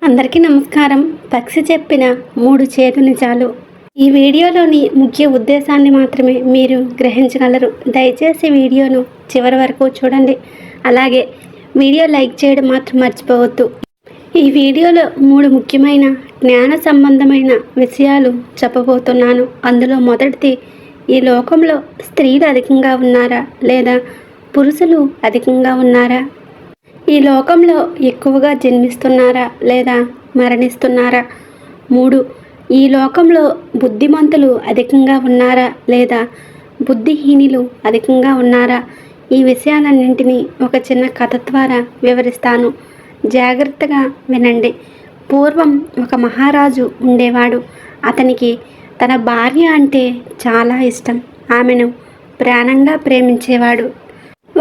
అందరికీ నమస్కారం. పక్షి చెప్పిన 3 చేదు నిజాలు. ఈ వీడియోలోని ముఖ్య ఉద్దేశాన్ని మాత్రమే మీరు గ్రహించగలరు. దయచేసి వీడియోను చివరి వరకు చూడండి. అలాగే వీడియో లైక్ చేయడం మాత్రం మర్చిపోవద్దు. ఈ వీడియోలో 3 ముఖ్యమైన జ్ఞాన సంబంధమైన విషయాలు చెప్పబోతున్నాను. అందులో మొదటిది, ఈ లోకంలో స్త్రీలు అధికంగా ఉన్నారా లేదా పురుషులు అధికంగా ఉన్నారా? ఈ లోకంలో ఎక్కువగా జన్మిస్తున్నారా లేదా మరణిస్తున్నారా? 3, ఈ లోకంలో బుద్ధిమంతులు అధికంగా ఉన్నారా లేదా బుద్ధిహీనులు అధికంగా ఉన్నారా? ఈ విషయాలన్నింటినీ ఒక చిన్న కథ ద్వారా వివరిస్తాను. జాగ్రత్తగా వినండి. పూర్వం ఒక మహారాజు ఉండేవాడు. అతనికి తన భార్య అంటే చాలా ఇష్టం. ఆమెను ప్రాణంగా ప్రేమించేవాడు.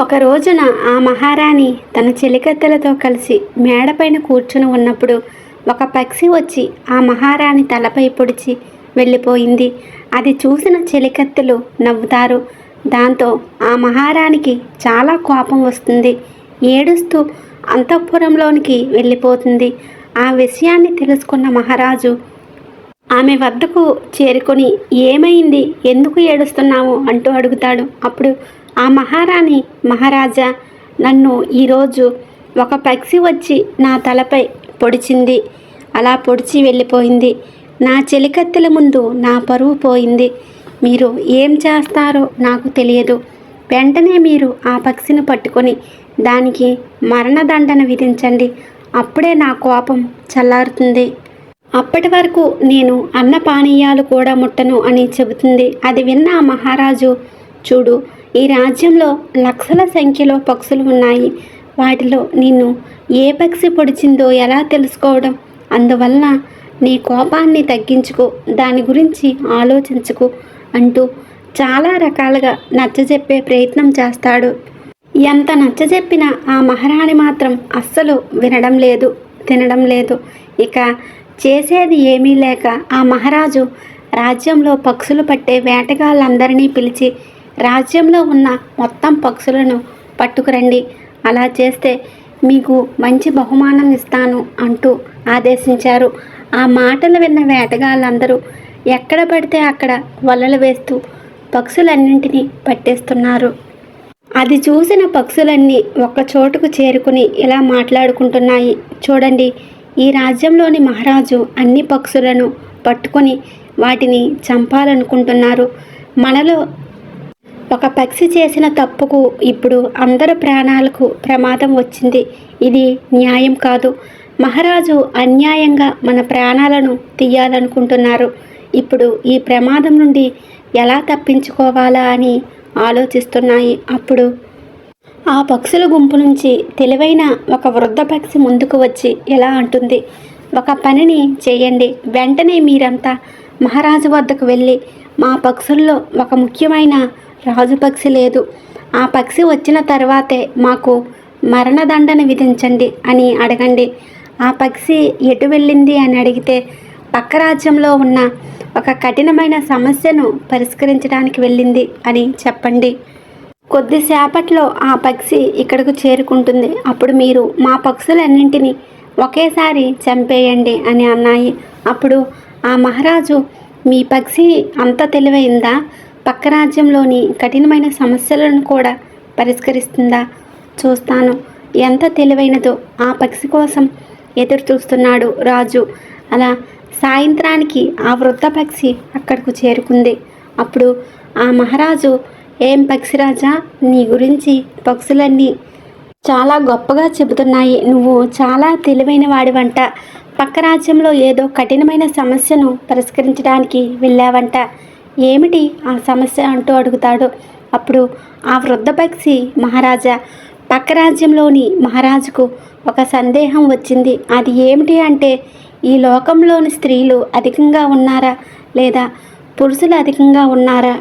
ఒక రోజున ఆ మహారాణి తన చెలికత్తెలతో కలిసి మేడపైన కూర్చుని ఉన్నప్పుడు ఒక పక్షి వచ్చి ఆ మహారాణి తలపై పొడిచి వెళ్ళిపోయింది. అది చూసిన చెలికత్తెలు నవ్వుతారు. దాంతో ఆ మహారాణికి చాలా కోపం వస్తుంది. ఏడుస్తూ అంతఃపురంలోనికి వెళ్ళిపోతుంది. ఆ విషయాన్ని తెలుసుకున్న మహారాజు ఆమె వద్దకు చేరుకొని, ఏమైంది, ఎందుకు ఏడుస్తున్నావు అంటూ అడుగుతాడు. అప్పుడు ఆ మహారాణి, మహారాజా, నన్ను ఈరోజు ఒక పక్షి వచ్చి నా తలపై పొడిచింది. అలా పొడిచి వెళ్ళిపోయింది. నా చెలికత్తెల ముందు నా పరువు పోయింది. మీరు ఏం చేస్తారో నాకు తెలియదు. వెంటనే మీరు ఆ పక్షిని పట్టుకొని దానికి మరణదండన విధించండి. అప్పుడే నా కోపం చల్లారుతుంది. అప్పటి వరకు నేను అన్నపానీయాలు కూడా ముట్టను అని చెబుతుంది. అది విన్న ఆ మహారాజు, చూడు, ఈ రాజ్యంలో లక్షల సంఖ్యలో పక్షులు ఉన్నాయి. వాటిలో నిన్ను ఏ పక్షి పొడిచిందో ఎలా తెలుసుకోవడం? అందువల్ల నీ కోపాన్ని తగ్గించుకో, దాని గురించి ఆలోచించుకో అంటూ చాలా రకాలుగా నచ్చజెప్పే ప్రయత్నం చేస్తాడు. ఎంత నచ్చజెప్పినా ఆ మహారాణి మాత్రం అస్సలు వినడం లేదు, తినడం లేదు. ఇక చేసేది ఏమీ లేక ఆ మహారాజు రాజ్యంలో పక్షులు పట్టే వేటగాళ్ళందరినీ పిలిచి, రాజ్యంలో ఉన్న మొత్తం పక్షులను పట్టుకురండి. అలా చేస్తే మీకు మంచి బహుమానం ఇస్తాను అంటూ ఆదేశించారు. ఆ మాటలు విన్న వేటగాళ్ళందరూ ఎక్కడ పడితే అక్కడ వలలు వేస్తూ పక్షులన్నింటినీ పట్టేస్తున్నారు. అది చూసిన పక్షులన్నీ ఒక్క చోటుకు చేరుకుని ఇలా మాట్లాడుకుంటున్నాయి, చూడండి, ఈ రాజ్యంలోని మహారాజు అన్ని పక్షులను పట్టుకొని వాటిని చంపాలనుకుంటున్నారు. మనలో ఒక పక్షి చేసిన తప్పుకు ఇప్పుడు అందరి ప్రాణాలకు ప్రమాదం వచ్చింది. ఇది న్యాయం కాదు. మహారాజు అన్యాయంగా మన ప్రాణాలను తీయాలనుకుంటున్నారు. ఇప్పుడు ఈ ప్రమాదం నుండి ఎలా తప్పించుకోవాలా అని ఆలోచిస్తున్నాయి. అప్పుడు ఆ పక్షుల గుంపు నుంచి తెలివైన ఒక వృద్ధ పక్షి ముందుకు వచ్చి ఇలా అంటుంది, ఒక పనిని చేయండి. వెంటనే మీరంతా మహారాజు వద్దకు వెళ్ళి, మా పక్షుల్లో ఒక ముఖ్యమైన రాజు పక్షి లేదు. ఆ పక్షి వచ్చిన తర్వాతే మాకు మరణదండన విధించండి అని అడగండి. ఆ పక్షి ఎటు వెళ్ళింది అని అడిగితే, పక్క రాజ్యంలో ఉన్న ఒక కఠినమైన సమస్యను పరిష్కరించడానికి వెళ్ళింది అని చెప్పండి. కొద్దిసేపట్లో ఆ పక్షి ఇక్కడకు చేరుకుంటుంది. అప్పుడు మీరు మా పక్షులన్నింటినీ ఒకేసారి చంపేయండి అని అన్నాయి. అప్పుడు ఆ మహారాజు, మీ పక్షి అంత తెలివైందా? పక్క రాజ్యంలోని కఠినమైన సమస్యలను కూడా పరిష్కరిస్తుందా? చూస్తాను ఎంత తెలివైనదో. ఆ పక్షి కోసం ఎదురు చూస్తున్నాడు రాజు. అలా సాయంత్రానికి ఆ వృద్ధ పక్షి అక్కడకు చేరుకుంది. అప్పుడు ఆ మహారాజు, ఏం పక్షిరాజా, నీ గురించి పక్షులన్నీ చాలా గొప్పగా చెబుతున్నాయి. నువ్వు చాలా తెలివైన వాడివంట. పక్క రాజ్యంలో ఏదో కఠినమైన సమస్యను పరిష్కరించడానికి వెళ్ళావంట. ఏమిటి ఆ సమస్య అంటూ అడుగుతాడు. అప్పుడు ఆ వృద్ధ పక్షి, మహారాజా, పక్క రాజ్యంలోని మహారాజుకు ఒక సందేహం వచ్చింది. అది ఏమిటి అంటే, ఈ లోకంలోని స్త్రీలు అధికంగా ఉన్నారా లేదా పురుషులు అధికంగా ఉన్నారా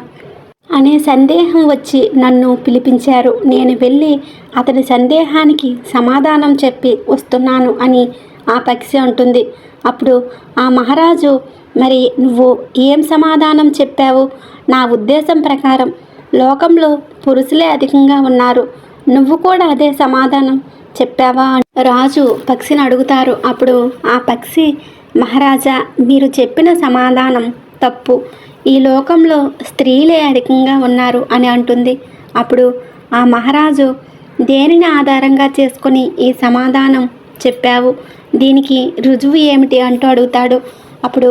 అనే సందేహం వచ్చి నన్ను పిలిపించారు. నేను వెళ్ళి అతని సందేహానికి సమాధానం చెప్పి వస్తున్నాను అని ఆ పక్షి అంటుంది. అప్పుడు ఆ మహారాజు, మరి నువ్వు ఏం సమాధానం చెప్పావు? నా ఉద్దేశం ప్రకారం లోకంలో పురుషులే అధికంగా ఉన్నారు. నువ్వు కూడా అదే సమాధానం చెప్పావా రాజు పక్షిని అడుగుతారు. అప్పుడు ఆ పక్షి, మహారాజా, మీరు చెప్పిన సమాధానం తప్పు. ఈ లోకంలో స్త్రీలే అధికంగా ఉన్నారు అని అంటుంది. అప్పుడు ఆ మహారాజు, దేనిని ఆధారంగా చేసుకుని ఈ సమాధానం చెప్పావు? దీనికి రుజువు ఏమిటి అంటూ అడుగుతాడు. అప్పుడు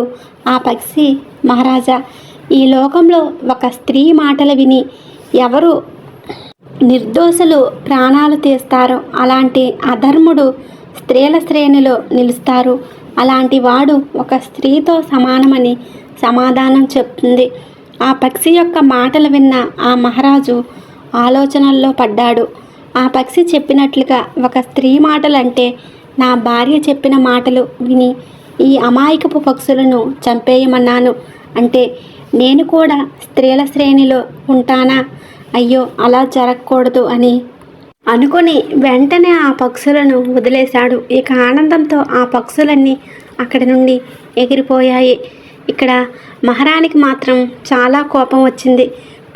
ఆ పక్షి, మహారాజా, ఈ లోకంలో ఒక స్త్రీ మాటలు విని ఎవరు నిర్దోషులు ప్రాణాలు తీస్తారో అలాంటి అధర్ముడు స్త్రీల శ్రేణిలో నిలుస్తారు. అలాంటి వాడు ఒక స్త్రీతో సమానమని సమాధానం చెప్తుంది. ఆ పక్షి యొక్క మాటలు విన్న ఆ మహారాజు ఆలోచనల్లో పడ్డాడు. ఆ పక్షి చెప్పినట్లుగా ఒక స్త్రీ మాటలంటే నా భార్య చెప్పిన మాటలు విని ఈ అమాయకపు పక్షులను చంపేయమన్నాను అంటే నేను కూడా స్త్రీల శ్రేణిలో ఉంటానా? అయ్యో, అలా జరగకూడదు అని అనుకుని వెంటనే ఆ పక్షులను వదిలేశాడు. ఇక ఆనందంతో ఆ పక్షులన్నీ అక్కడి నుండి ఎగిరిపోయాయి. ఇక్కడ మహారాణికి మాత్రం చాలా కోపం వచ్చింది.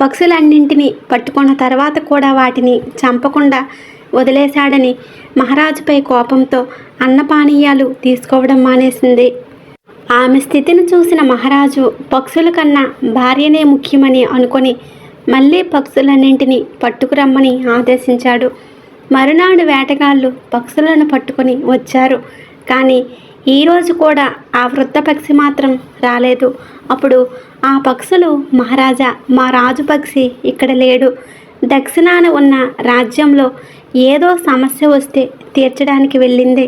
పక్షులన్నింటినీ పట్టుకున్న తర్వాత కూడా వాటిని చంపకుండా వదిలేశాడని మహారాజుపై కోపంతో అన్నపానీయాలు తీసుకోవడం మానేసింది. ఆమె స్థితిని చూసిన మహారాజు పక్షుల కన్నా భార్యనే ముఖ్యమని అనుకొని మళ్ళీ పక్షులన్నింటినీ పట్టుకురమ్మని ఆదేశించాడు. మరునాడు వేటగాళ్ళు పక్షులను పట్టుకొని వచ్చారు. కానీ ఈరోజు కూడా ఆ వృద్ధ పక్షి మాత్రం రాలేదు. అప్పుడు ఆ పక్షులు, మహారాజా, మా రాజు పక్షి ఇక్కడ లేడు. దక్షిణాన ఉన్న రాజ్యంలో ఏదో సమస్య వస్తే తీర్చడానికి వెళ్ళింది.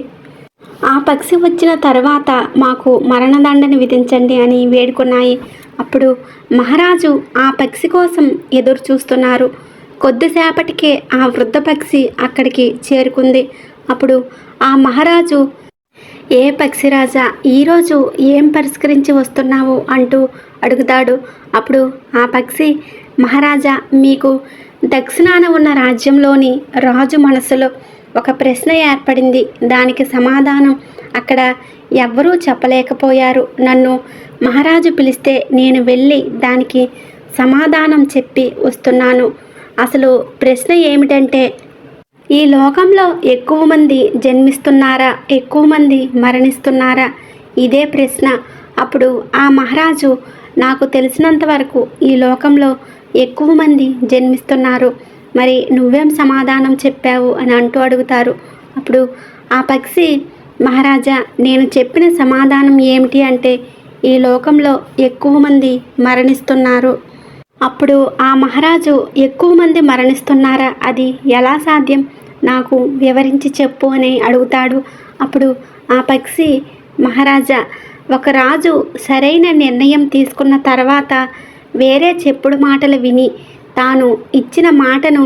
ఆ పక్షి వచ్చిన తర్వాత మాకు మరణదండన విధించండి అని వేడుకున్నాయి. అప్పుడు మహారాజు ఆ పక్షి కోసం ఎదురు చూస్తున్నారు. కొద్దిసేపటికే ఆ వృద్ధ పక్షి అక్కడికి చేరుకుంది. అప్పుడు ఆ మహారాజు, ఏ పక్షిరాజా, ఈరోజు ఏం పరిష్కరించి వస్తున్నావు అంటూ అడుగుతాడు. అప్పుడు ఆ పక్షి, మహారాజా, మీకు దక్షిణాన ఉన్న రాజ్యంలోని రాజు మనసులో ఒక ప్రశ్న ఏర్పడింది. దానికి సమాధానం అక్కడ ఎవ్వరూ చెప్పలేకపోయారు. నన్ను మహారాజు పిలిస్తే నేను వెళ్ళి దానికి సమాధానం చెప్పి వస్తున్నాను. అసలు ప్రశ్న ఏమిటంటే, ఈ లోకంలో ఎక్కువ మంది జన్మిస్తున్నారా, ఎక్కువ మంది మరణిస్తున్నారా? ఇదే ప్రశ్న. అప్పుడు ఆ మహారాజు, నాకు తెలిసినంత వరకు ఈ లోకంలో ఎక్కువ మంది జన్మిస్తున్నారు. మరి నువ్వేం సమాధానం చెప్పావు అని అంటూ అడుగుతారు. అప్పుడు ఆ పక్షి, మహారాజా, నేను చెప్పిన సమాధానం ఏమిటి అంటే ఈ లోకంలో ఎక్కువ మంది మరణిస్తున్నారు. అప్పుడు ఆ మహారాజు, ఎక్కువ మంది మరణిస్తున్నారా? అది ఎలా సాధ్యం? నాకు వివరించి చెప్పు అని అడుగుతాడు. అప్పుడు ఆ పక్షి, మహారాజా, ఒక రాజు సరైన నిర్ణయం తీసుకున్న తర్వాత వేరే చెప్పుడు మాటలు విని తాను ఇచ్చిన మాటను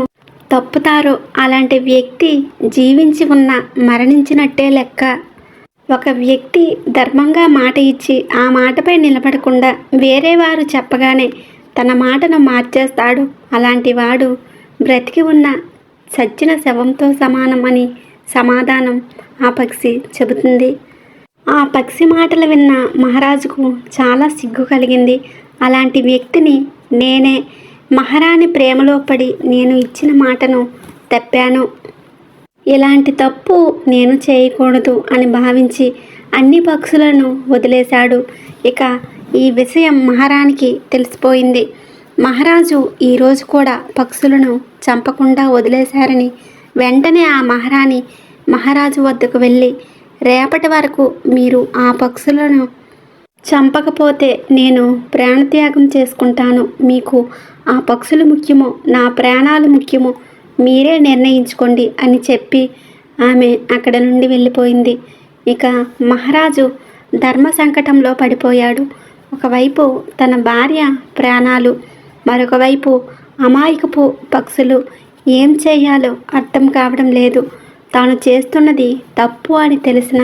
తప్పుతారో అలాంటి వ్యక్తి జీవించి ఉన్న మరణించినట్టే లెక్క. ఒక వ్యక్తి ధర్మంగా మాట ఇచ్చి ఆ మాటపై నిలబడకుండా వేరే వారు చెప్పగానే తన మాటను మార్చేస్తాడు. అలాంటి వాడు బ్రతికి ఉన్న చచ్చిన శవంతో సమానం అని సమాధానం ఆ పక్షి చెబుతుంది. ఆ పక్షి మాటలు విన్న మహారాజుకు చాలా సిగ్గు కలిగింది. అలాంటి వ్యక్తిని నేనే. మహారాణి ప్రేమలో పడి నేను ఇచ్చిన మాటను తప్పాను. ఇలాంటి తప్పు నేను చేయకూడదు అని భావించి అన్ని పక్షులను వదిలేశాడు. ఇక ఈ విషయం మహారాణికి తెలిసిపోయింది. మహారాజు ఈరోజు కూడా పక్షులను చంపకుండా వదిలేశారని వెంటనే ఆ మహారాణి మహారాజు వద్దకు వెళ్ళి, రేపటి వరకు మీరు ఆ పక్షులను చంపకపోతే నేను ప్రాణత్యాగం చేసుకుంటాను. మీకు ఆ పక్షులు ముఖ్యమో నా ప్రాణాలు ముఖ్యమో మీరే నిర్ణయించుకోండి అని చెప్పి ఆమె అక్కడ నుండి వెళ్ళిపోయింది. ఇక మహారాజు ధర్మ సంకటంలో పడిపోయాడు. ఒకవైపు తన భార్య ప్రాణాలు, మరొక వైపు అమాయకపు పక్షులు. ఏం చేయాలో అర్థం కావడం లేదు. తాను చేస్తున్నది తప్పు అని తెలిసిన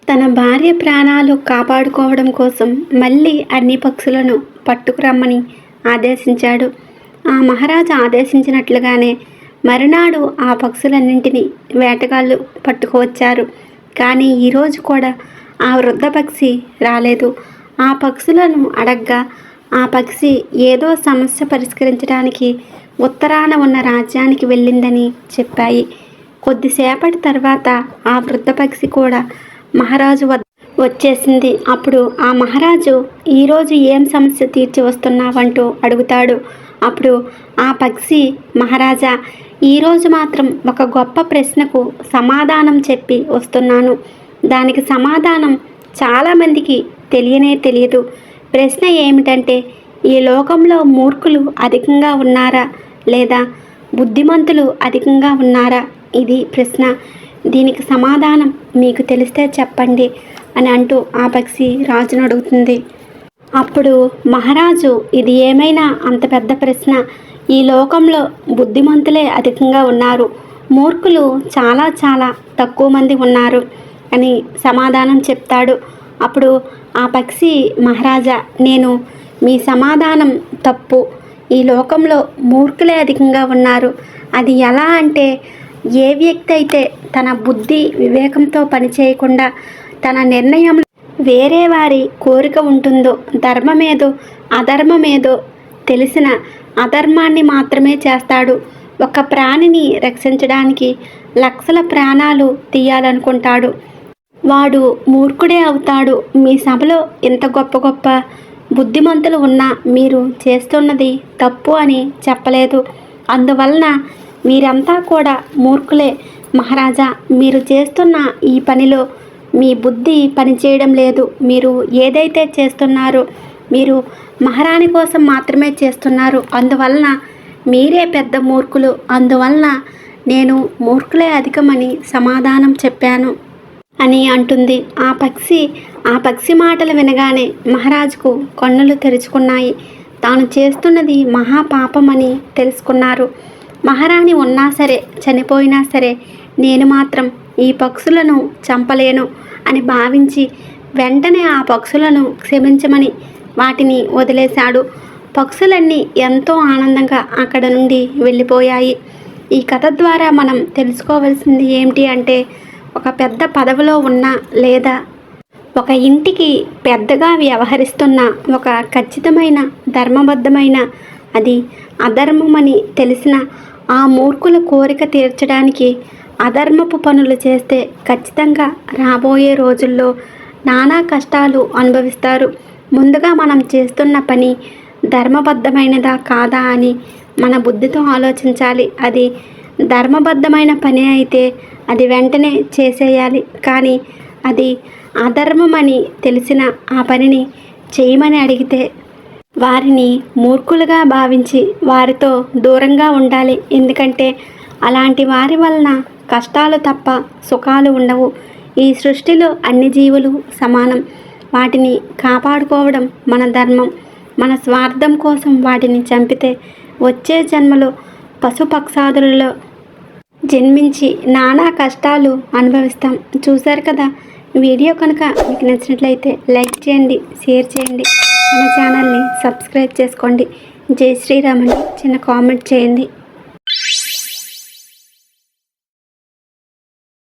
తన భార్య ప్రాణాలు కాపాడుకోవడం కోసం మళ్ళీ అన్ని పక్షులను పట్టుకురమ్మని ఆదేశించాడు. ఆ మహారాజు ఆదేశించినట్లుగానే మరునాడు ఆ పక్షులన్నింటినీ వేటగాళ్ళు పట్టుకువచ్చారు. కానీ ఈరోజు కూడా ఆ వృద్ధ పక్షి రాలేదు. ఆ పక్షులను అడగ్గా ఆ పక్షి ఏదో సమస్య పరిష్కరించడానికి ఉత్తరాన ఉన్న రాజ్యానికి వెళ్ళిందని చెప్పాయి. కొద్దిసేపటి తర్వాత ఆ వృద్ధ పక్షి కూడా మహారాజు వద్ద వచ్చేసింది. అప్పుడు ఆ మహారాజు, ఈరోజు ఏం సమస్య తీర్చి వస్తున్నావంటూ అడుగుతాడు. అప్పుడు ఆ పక్షి, మహారాజా, ఈరోజు మాత్రం ఒక గొప్ప ప్రశ్నకు సమాధానం చెప్పి వస్తున్నాను. దానికి సమాధానం చాలామందికి తెలియదు. ప్రశ్న ఏమిటంటే, ఈ లోకంలో మూర్ఖులు అధికంగా ఉన్నారా లేదా బుద్ధిమంతులు అధికంగా ఉన్నారా? ఇది ప్రశ్న. దీనికి సమాధానం మీకు తెలిస్తే చెప్పండి అని అంటూ ఆ పక్షి రాజును అడుగుతుంది. అప్పుడు మహారాజు, ఇది ఏమైనా అంత పెద్ద ప్రశ్న? ఈ లోకంలో బుద్ధిమంతులే అధికంగా ఉన్నారు, మూర్ఖులు చాలా చాలా తక్కువ మంది ఉన్నారు అని సమాధానం చెప్తాడు. అప్పుడు ఆ పక్షి, మహారాజా, నేను మీ సమాధానం తప్పు. ఈ లోకంలో మూర్ఖులే అధికంగా ఉన్నారు. అది ఎలా అంటే, ఏ వ్యక్తి అయితే తన బుద్ధి వివేకంతో పనిచేయకుండా తన నిర్ణయం వేరే వారి కోరిక ఉంటుందో, ధర్మమేదో అధర్మమేదో తెలిసిన అధర్మాన్ని మాత్రమే చేస్తాడు. ఒక ప్రాణిని రక్షించడానికి లక్షల ప్రాణాలు తీయాలనుకుంటాడు. వాడు మూర్ఖుడే అవుతాడు. మీ సభలో ఇంత గొప్ప గొప్ప బుద్ధిమంతులు ఉన్నా మీరు చేస్తున్నది తప్పు అని చెప్పలేదు. అందువలన మీరంతా కూడా మూర్ఖులే. మహారాజా, మీరు చేస్తున్న ఈ పనిలో మీ బుద్ధి పనిచేయడం లేదు. మీరు ఏదైతే చేస్తున్నారో మీరు మహారాణి కోసం మాత్రమే చేస్తున్నారు. అందువలన మీరే పెద్ద మూర్ఖులు. అందువలన నేను మూర్ఖులే అధికమని సమాధానం చెప్పాను అని అంటుంది. ఆ పక్షి మాటలు వినగానే మహారాజుకు కన్నులు తెరుచుకున్నాయి. తాను చేస్తున్నది మహాపాపమని తెలుసుకున్నారు. మహారాణి ఉన్నా సరే చనిపోయినా సరే నేను మాత్రం ఈ పక్షులను చంపలేను అని భావించి వెంటనే ఆ పక్షులను క్షమించమని వాటిని వదిలేశాడు. పక్షులన్నీ ఎంతో ఆనందంగా అక్కడ నుండి వెళ్ళిపోయాయి. ఈ కథ ద్వారా మనం తెలుసుకోవాల్సింది ఏమిటి అంటే, ఒక పెద్ద పదవిలో ఉన్న లేదా ఒక ఇంటికి పెద్దగా వ్యవహరిస్తున్న ఒక ఖచ్చితమైన ధర్మబద్ధమైన అది అధర్మమని తెలిసిన ఆ మూర్ఖుల కోరిక తీర్చడానికి అధర్మపు పనులు చేస్తే ఖచ్చితంగా రాబోయే రోజుల్లో నానా కష్టాలు అనుభవిస్తారు. ముందుగా మనం చేస్తున్న పని ధర్మబద్ధమైనదా కాదా అని మన బుద్ధితో ఆలోచించాలి. అది ధర్మబద్ధమైన పని అయితే అది వెంటనే చేసేయాలి. కానీ అది అధర్మమని తెలిసిన ఆ పనిని చేయమని అడిగితే వారిని మూర్ఖులుగా భావించి వారితో దూరంగా ఉండాలి. ఎందుకంటే అలాంటి వారి వలన కష్టాలు తప్ప సుఖాలు ఉండవు. ఈ సృష్టిలో అన్ని జీవులు సమానం. వాటిని కాపాడుకోవడం మన ధర్మం. మన స్వార్థం కోసం వాటిని చంపితే వచ్చే జన్మలో పశుపక్షాదులలో జన్మించి నానా కష్టాలు అనుభవిస్తాం. చూశారు కదా. వీడియో కనుక మీకు నచ్చినట్లయితే లైక్ చేయండి, షేర్ చేయండి, మన ఛానల్ని సబ్స్క్రైబ్ చేసుకోండి. జై శ్రీరామ్ అని చిన్న కామెంట్ చేయండి.